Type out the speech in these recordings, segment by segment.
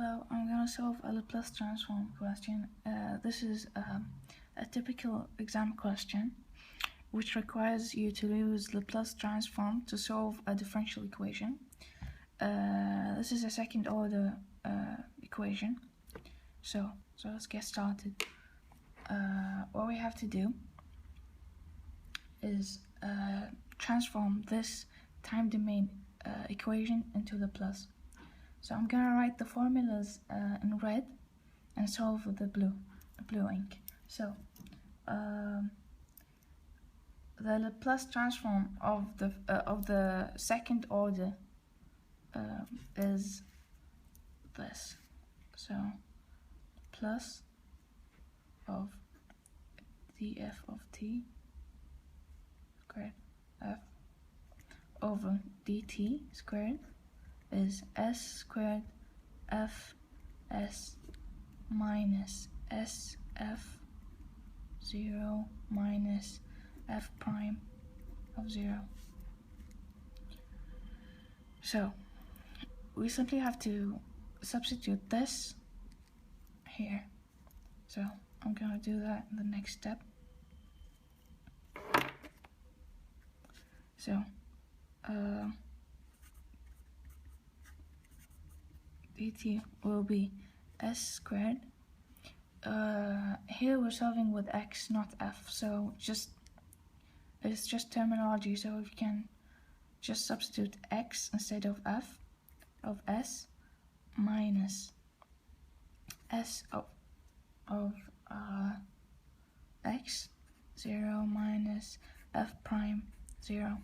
Hello, I'm going to solve a Laplace transform question. This is a typical exam question which requires you to use Laplace transform to solve a differential equation. This is a second order equation. So let's get started. What we have to do is transform this time domain equation into Laplace. So I'm gonna write the formulas in red and solve with the blue ink. So the Laplace transform of the second order is this. So plus of df of t squared f over dt squared is s squared f s minus sf 0 minus f prime of 0. So we simply have to substitute this here. So I'm gonna do that in the next step. So dt will be s squared. Here we're solving with x, not f, so it's just terminology, so we can just substitute x instead of f of s minus s of x 0 minus f prime 0.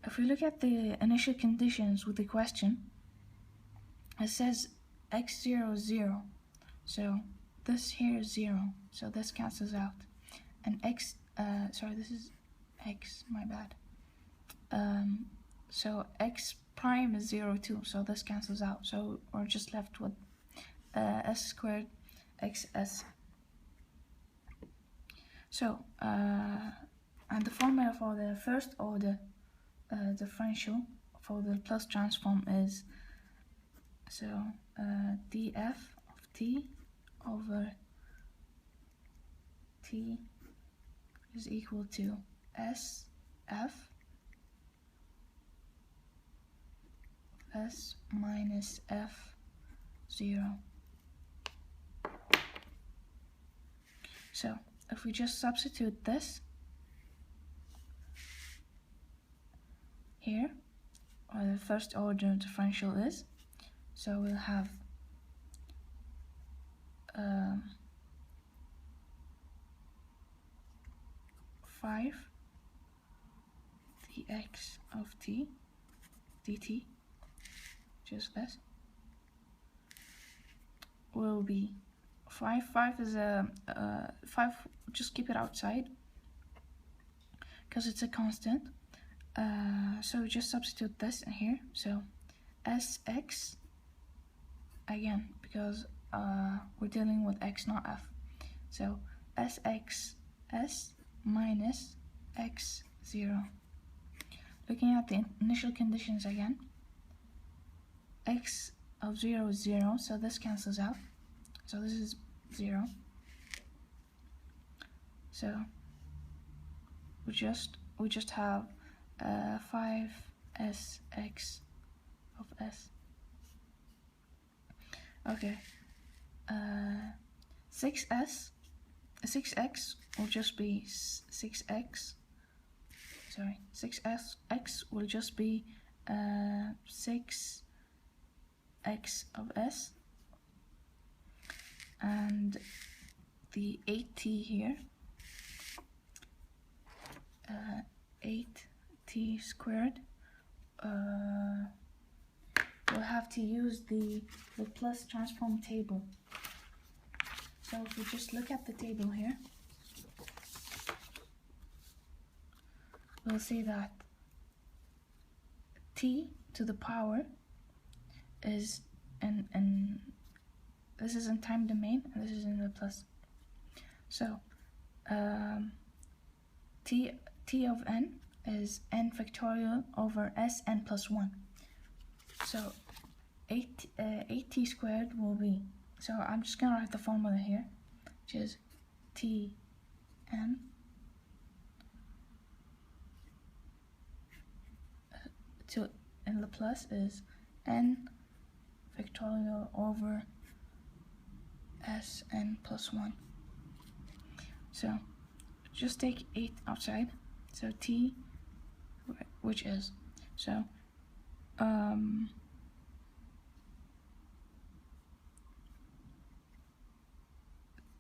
If we look at the initial conditions with the question, it says x0 is 0, so this here is 0, so this cancels out, and x sorry, this is x, my bad. So x prime is 0 too, so this cancels out, so we're just left with s squared xs. So and the formula for the first order differential for the Laplace transform is df of t over t is equal to sf s minus f 0. So if we just substitute this here, or the first order differential is, so we'll have 5 dx of t dt, just this, will be 5 is a 5, just keep it outside because it's a constant, so just substitute this in here, so sx again, because we're dealing with x, not f, so sx s minus x 0. Looking at the initial conditions again, x of 0 is 0, so this cancels out, so this is 0. So we just have 5sx of s. Okay, 6x will just be 6x. Sorry, 6x will just be 6x of s, and the 8t here, 8t squared, we'll have to use the Laplace transform table. So if we just look at the table here, we'll see that t to the power is in this is in time domain and this is in Laplace. So t of n is n factorial over Sn plus 1. So 8 t squared will be, so I'm just gonna write the formula here, which is Tn and Laplace is n factorial over Sn plus 1. So just take 8 outside, so t, which is, so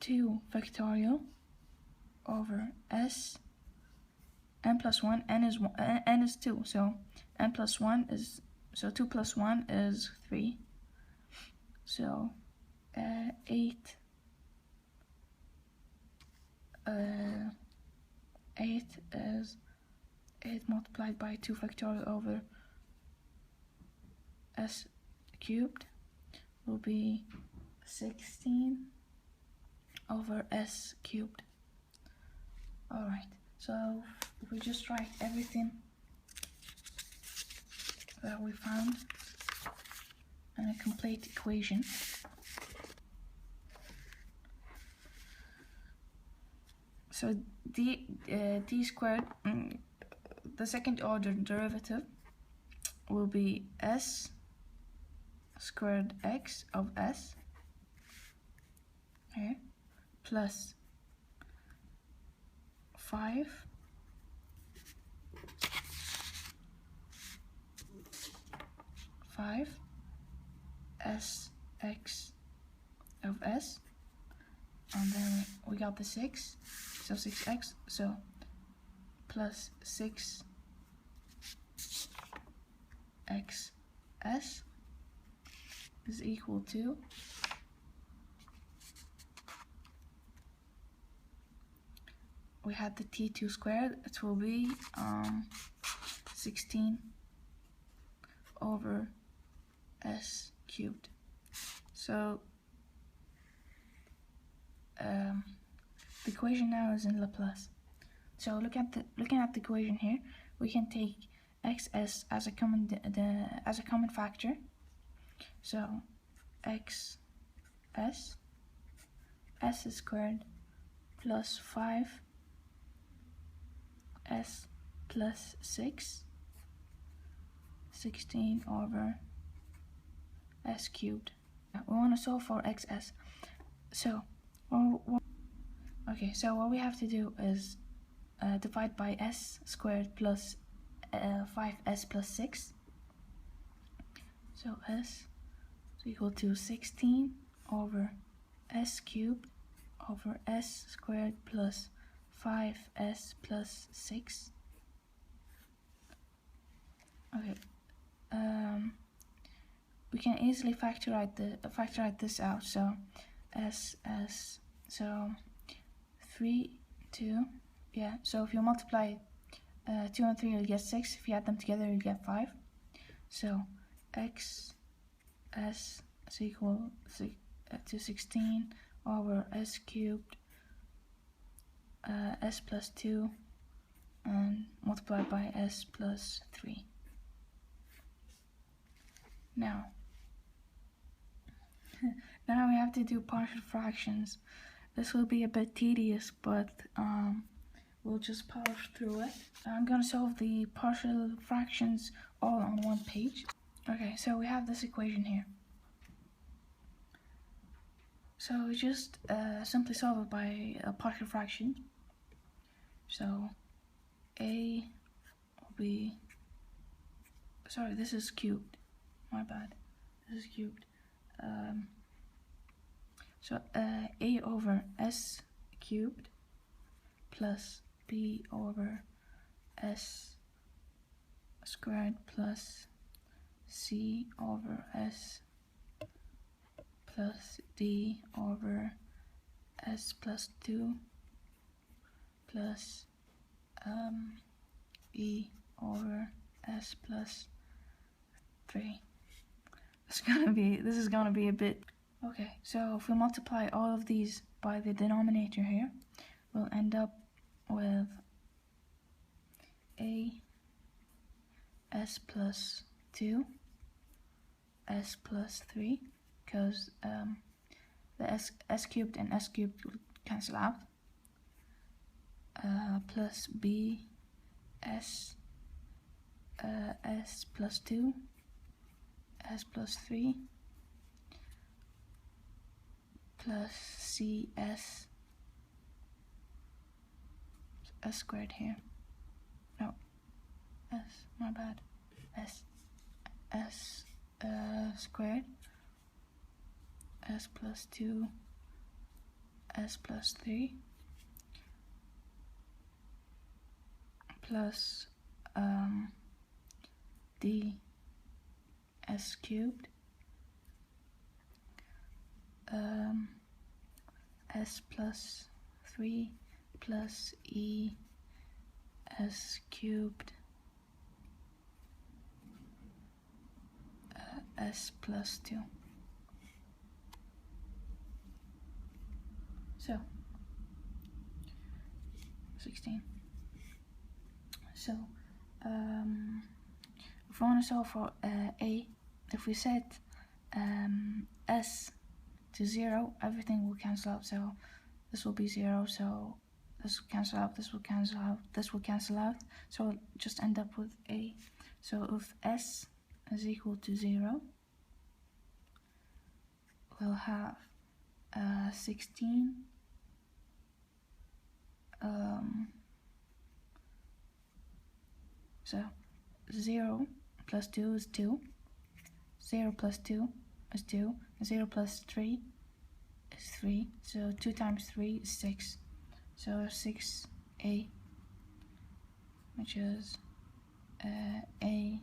2 factorial over s n plus 1, n is 2, so n plus 1 is, so 2 plus 1 is 3, so 8 is 8 multiplied by 2 factorial over s cubed will be 16 over s cubed. Alright, so we just write everything that we found in a complete equation. So d squared, the second order derivative will be s squared x of s here plus 5 s x of s, and then we got the 6, so 6x, so plus 6 x s is equal to we had the t2 squared, it will be 16 over s cubed. So the equation now is in Laplace. So looking at the equation here, we can take xs as a common factor. So x s squared plus 5 s plus 6, 16 over s cubed. We want to solve for xs. So okay, so what we have to do is divide by s squared plus 5s plus 6. So s is equal to 16 over s cubed over s squared plus 5s plus 6. Okay, we can easily factorize this out. So so 3, 2, yeah. So if you multiply 2 and 3, you'll get 6. If you add them together, you get 5. So x s is equal to 16 over s cubed s plus 2 and multiplied by s plus 3. Now we have to do partial fractions. This will be a bit tedious, but we'll just power through it. I'm gonna solve the partial fractions all on one page. Okay, so we have this equation here. So we just simply solve it by a partial fraction. So a will be, sorry, this is cubed, my bad, this is cubed. So a over s cubed plus b over s squared plus c over s plus d over s plus 2 plus e over s plus 3. This is gonna be a bit. Okay, so if we multiply all of these by the denominator here, we'll end up with a s plus 2, s plus 3, because the s cubed and s cubed will cancel out. Plus b s s plus 2 s plus 3 plus c s squared here. No, s, my bad. S squared, s plus 2 s plus 3 plus d s cubed s plus 3 plus e s cubed s plus 2. So 16. So if we want to solve for a, if we set s to 0, everything will cancel out. So this will be 0, so this will cancel out, this will cancel out, this will cancel out. So we'll just end up with a. So if s is equal to 0, we'll have 16 so 0 plus 2 is 2, 0 plus 2 is 2, 0 plus 3 is 3, so 2 times 3 is 6, so 6a, which is a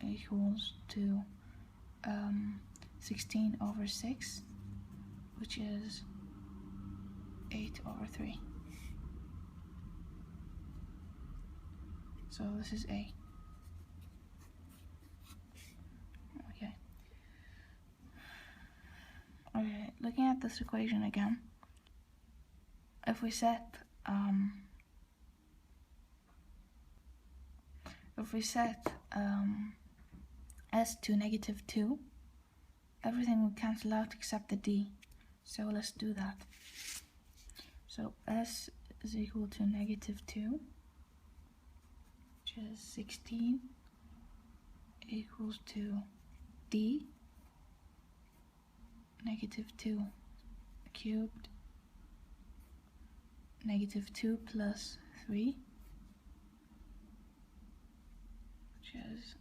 equals to 16 over 6, which is 8 over 3. So this is a. Okay. Okay, looking at this equation again, if we set s to -2, everything will cancel out except the d. So let's do that. So s is equal to -2, which is 16 equals to d, -2 cubed, -2 plus 3, which is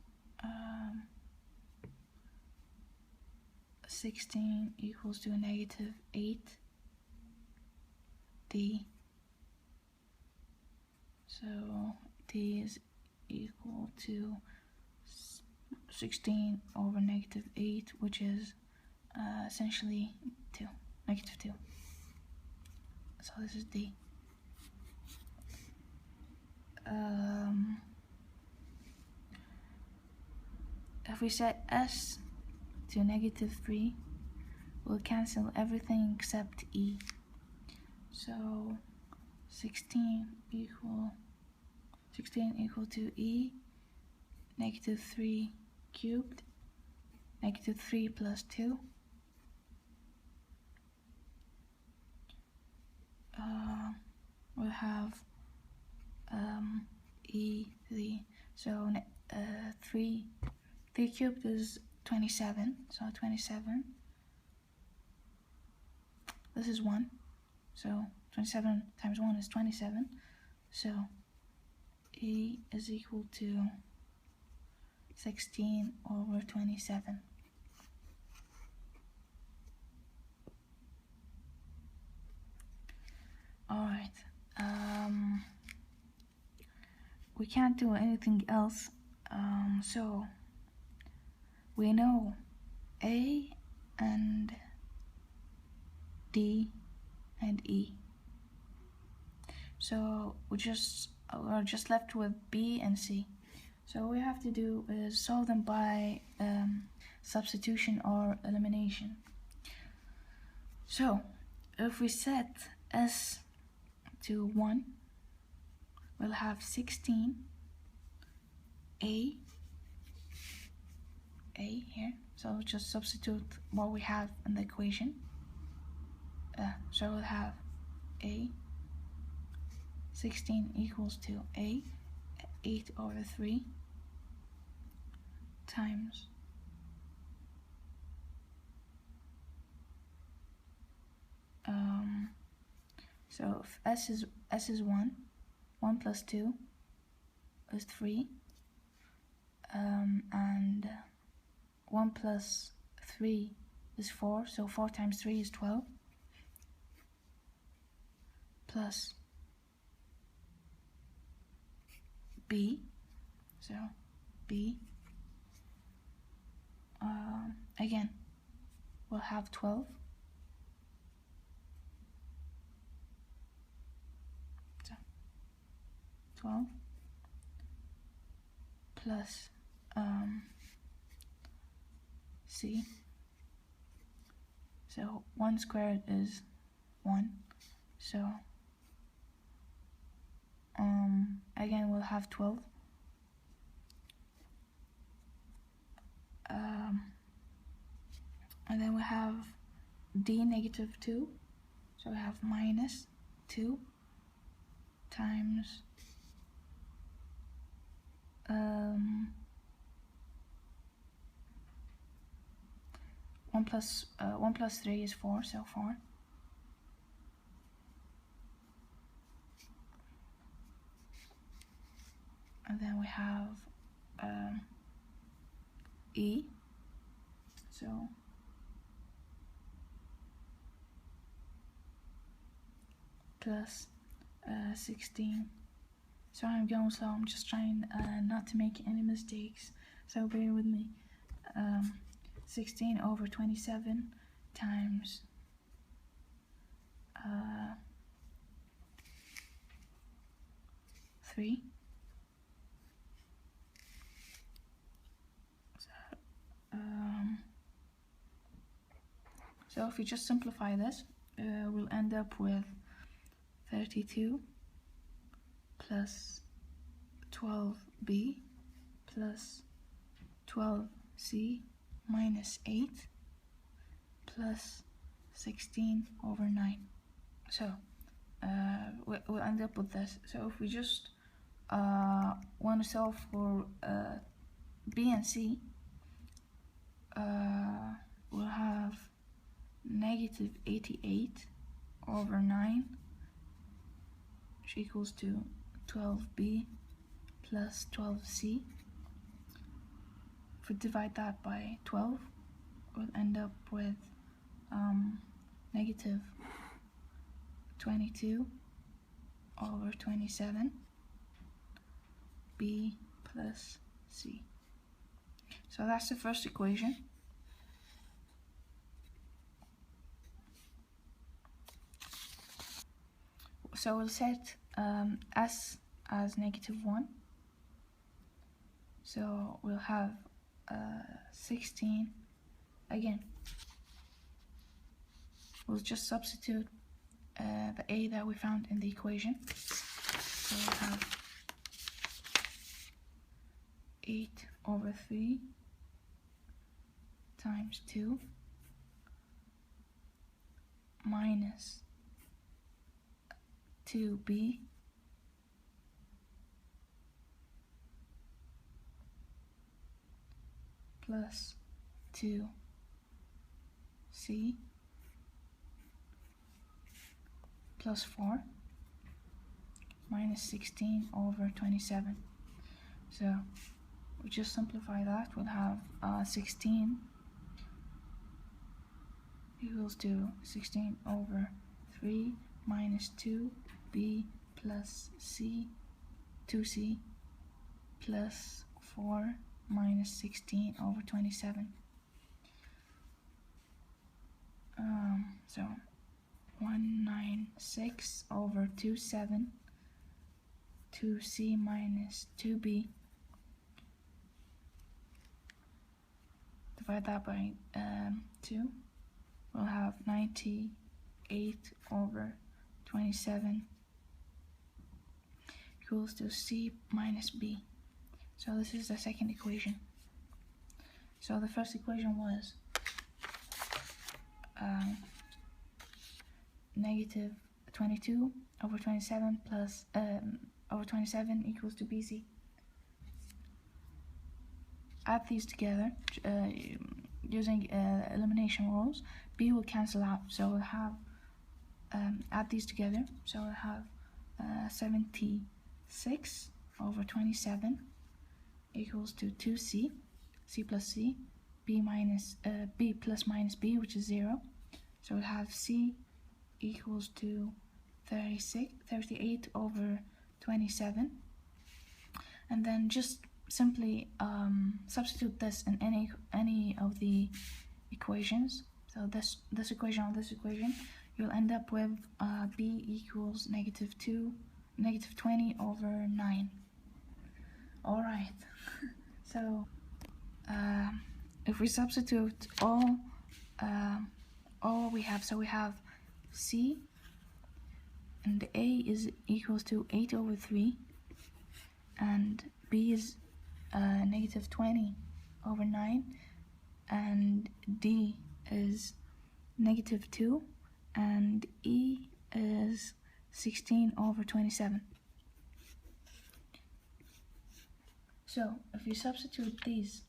16 equals to -8 d. So d is equal to 16 over -8, which is essentially 2, -2. So this is d. If we set s to -3, we'll cancel everything except e. So 16 equal to e, -3 cubed, -3 plus 2, we'll have e3. So 3 cubed is 27, so 27. This is 1, so 27 times 1 is 27. So e is equal to 16 over 27. Alright, we can't do anything else, so we know a and d and e, so we're just left with b and c. So what we have to do is solve them by substitution or elimination. So if we set s to 1, we'll have 16 a here, So just substitute what we have in the equation. So we'll have a 16 equals to a 8 over 3 times so if s is 1 plus 2 is 3, and 1 plus 3 is 4, so 4 times 3 is 12, plus b, so b, again we'll have 12, so 12 plus c, so 1 squared is 1, so again we'll have 12, and then we have d negative 2, so we have minus 2 times 1 plus 3 is 4, so 4. And then we have e, so plus 16. So I'm going slow, I'm just trying not to make any mistakes, so bear with me. 16 over 27 times 3. So if we just simplify this, we'll end up with 32 plus 12b plus 12c minus 8 plus 16 over 9. So we'll end up with this. So if we just want to solve for b and c, we'll have negative 88 over 9, which equals to 12b plus 12c. If we divide that by 12, we'll end up with negative 22 over 27 b plus c. So that's the first equation. So we'll set s as negative 1. So we'll have 16. Again, we'll just substitute the a that we found in the equation. So we'll have 8 over 3 times 2 minus 2b plus 2c plus 4 minus 16 over 27. So we just simplify that. We'll have 16 equals to 16 over 3 minus 2b plus c, 2c plus 4 minus 16 over 27. So 196 over 27, 2c minus 2b, divide that by 2, we'll have 98 over 27 equals to c minus b. So this is the second equation. So the first equation was negative 22 over 27 plus over 27 equals to BC. Add these together using elimination rules. B will cancel out, so we'll have add these together, so we'll have 76 over 27 equals to 2c, c plus c, b plus minus b, which is 0. So we'll have c equals to 38 over 27, and then just simply substitute this in any of the equations. So this equation or this equation, you'll end up with b equals negative 20 over 9. All right. So if we substitute all we have, so we have c and a is equals to 8 over 3, and b is negative 20 over 9, and d is negative 2, and e is 16 over 27. So if you substitute these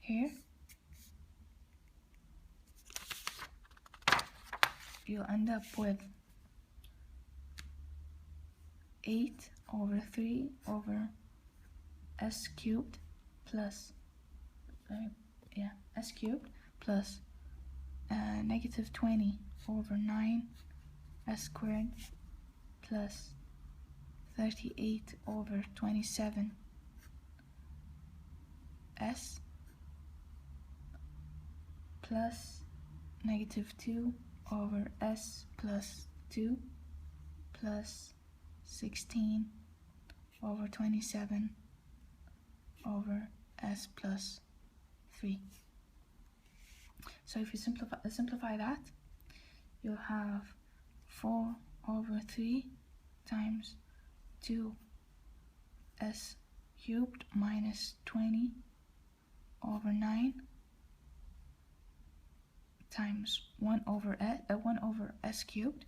here, you'll end up with 8 over 3 over s cubed plus s cubed plus negative 20 over 9 s squared plus 38 over 27 s plus negative 2 over s plus 2 plus 16 over 27 over s plus 3. So if you simplify that, you'll have 4 over 3 times 2s cubed minus 20 over 9 times 1 over s cubed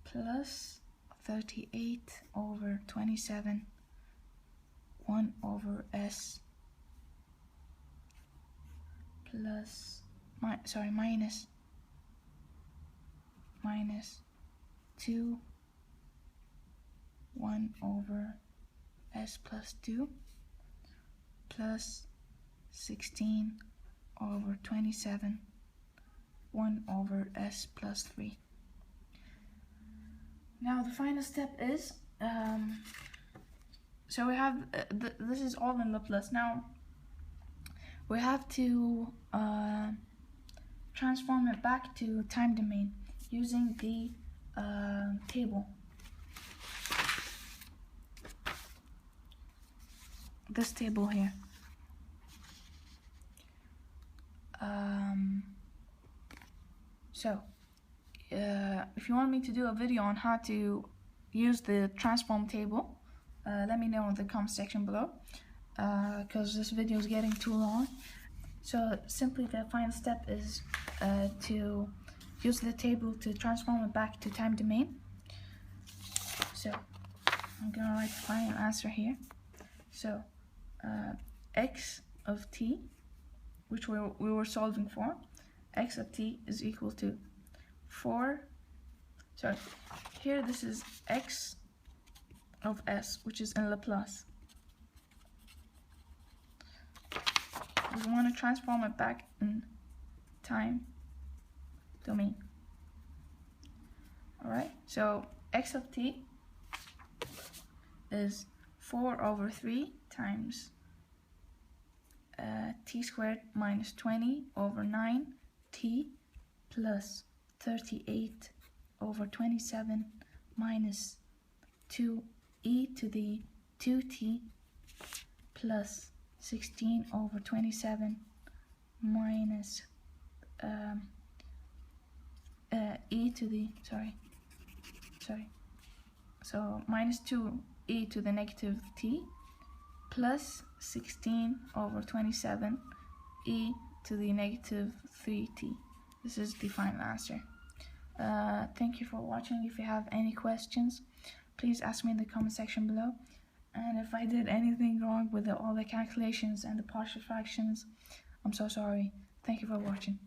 plus 38 over 27 1 over s plus minus 2 1 over s plus 2 plus 16 over 27 1 over s plus 3. Now the final step is so we have this is all in Laplace. Now we have to transform it back to time domain using the table. This table here. So if you want me to do a video on how to use the transform table, let me know in the comment section below, because this video is getting too long. So simply the final step is to use the table to transform it back to time domain. So I'm gonna write the final answer here. So x of t, which we were solving for, x of t is equal to 4. So here this is x of s, which is in Laplace. We want to transform it back in time domain. Alright, so x of t is 4 over 3 times t squared minus 20 over 9 t plus 38 over 27 minus 2e to the 2t plus 16 over 27 minus e to the, so minus 2e to the negative t plus 16 over 27 e to the negative 3t. This is the final answer. Thank you for watching. If you have any questions, please ask me in the comment section below. And if I did anything wrong with all the calculations and the partial fractions, I'm so sorry. Thank you for watching.